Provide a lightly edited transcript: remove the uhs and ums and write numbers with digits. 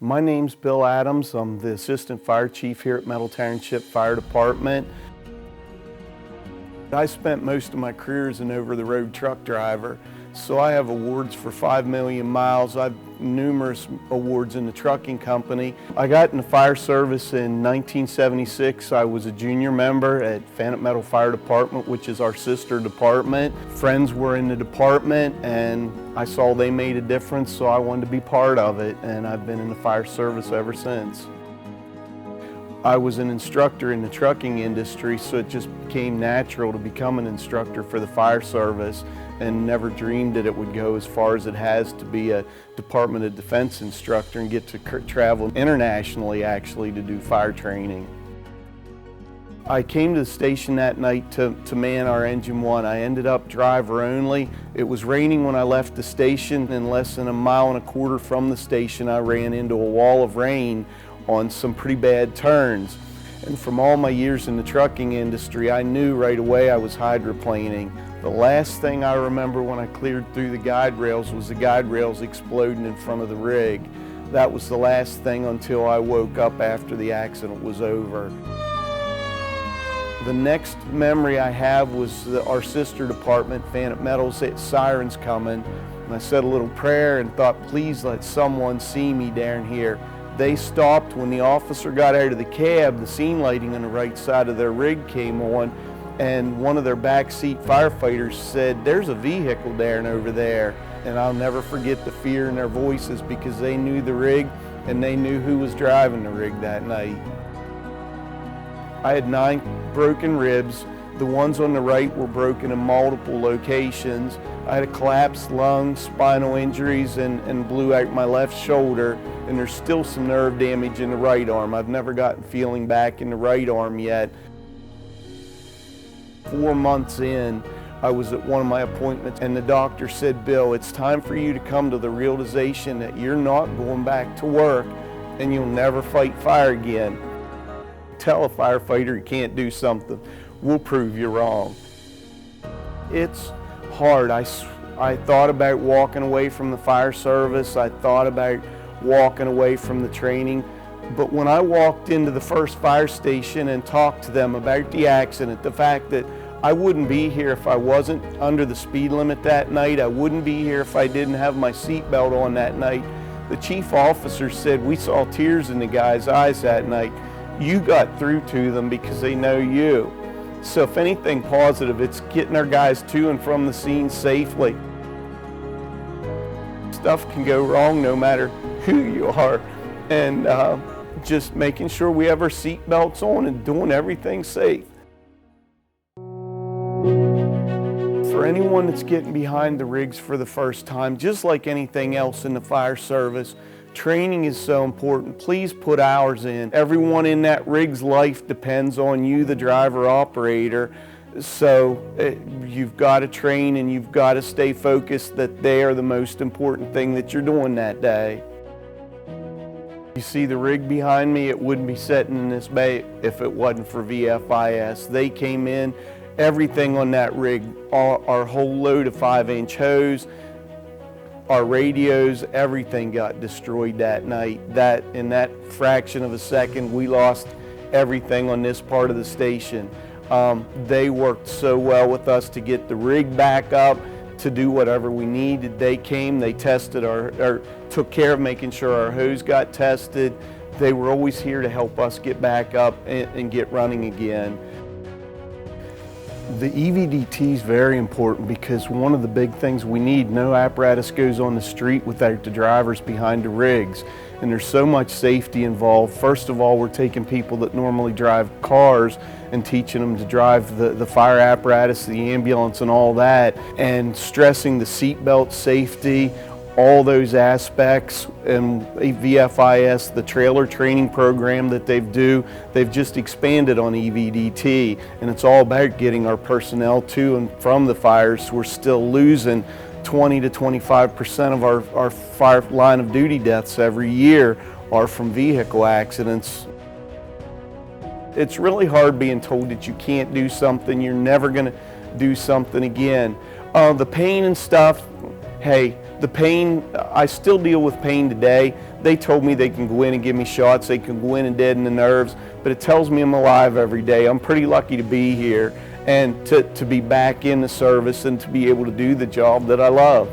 My name's Bill Adams. I'm the Assistant Fire Chief here at Metal Township Fire Department. I spent most of my career as an over-the-road truck driver, so I have awards for 5 million miles. I have numerous awards in the trucking company. I got in the fire service in 1976. I was a junior member at Phantom Metal Fire Department, which is our sister department. Friends were in the department and I saw they made a difference, so I wanted to be part of it, and I've been in the fire service ever since. I was an instructor in the trucking industry, so it just became natural to become an instructor for the fire service, and never dreamed that it would go as far as it has to be a Department of Defense instructor and get to travel internationally actually to do fire training. I came to the station that night to man our engine 1. I ended up driver only. It was raining when I left the station, and less than 1.25 miles from the station I ran into a wall of rain on some pretty bad turns. And from all my years in the trucking industry, I knew right away I was hydroplaning. The last thing I remember when I cleared through the guide rails was the guide rails exploding in front of the rig. That was the last thing until I woke up after the accident was over. The next memory I have was our sister department, Phantom Metal, said sirens coming. And I said a little prayer and thought, please let someone see me down here. They stopped. When the officer got out of the cab, the scene lighting on the right side of their rig came on, and one of their backseat firefighters said, there's a vehicle down over there. And I'll never forget the fear in their voices, because they knew the rig and they knew who was driving the rig that night. I had 9 broken ribs. The ones on the right were broken in multiple locations. I had a collapsed lung, spinal injuries, and blew out my left shoulder, and there's still some nerve damage in the right arm. I've never gotten feeling back in the right arm yet. 4 months in, I was at one of my appointments, and the doctor said, Bill, it's time for you to come to the realization that you're not going back to work and you'll never fight fire again. Tell a firefighter you can't do something, we'll prove you wrong. It's hard. I thought about walking away from the fire service. I thought about walking away from the training. But when I walked into the first fire station and talked to them about the accident, the fact that I wouldn't be here if I wasn't under the speed limit that night, I wouldn't be here if I didn't have my seatbelt on that night, the chief officer said, we saw tears in the guy's eyes that night. You got through to them because they know you. So if anything positive, it's getting our guys to and from the scene safely. Stuff can go wrong no matter who you are, and just making sure we have our seat belts on and doing everything safe. For anyone that's getting behind the rigs for the first time, just like anything else in the fire service, training is so important. Please put hours in. Everyone in that rig's life depends on you, the driver operator. So you've got to train, and you've got to stay focused that they are the most important thing that you're doing that day. You see the rig behind me, it wouldn't be sitting in this bay if it wasn't for VFIS. They came in, everything on that rig, our whole load of 5-inch hose, our radios, everything got destroyed that night. In that fraction of a second, we lost everything on this part of the station. They worked so well with us to get the rig back up, to do whatever we needed. They came, they tested or took care of making sure our hose got tested. They were always here to help us get back up and get running again. The EVDT is very important, because one of the big things we need, no apparatus goes on the street without the drivers behind the rigs. And there's so much safety involved. First of all, we're taking people that normally drive cars and teaching them to drive the fire apparatus, the ambulance and all that, and stressing the seatbelt safety, all those aspects. And VFIS, the trailer training program that they've just expanded on EVDT, and it's all about getting our personnel to and from the fires. We're still losing 20 to 25% of our fire line of duty deaths every year are from vehicle accidents. It's really hard being told that you can't do something, you're never going to do something again. The pain and stuff, hey, the pain, I still deal with pain today. They told me they can go in and give me shots, they can go in and deaden the nerves, but it tells me I'm alive every day. I'm pretty lucky to be here and to be back in the service and to be able to do the job that I love.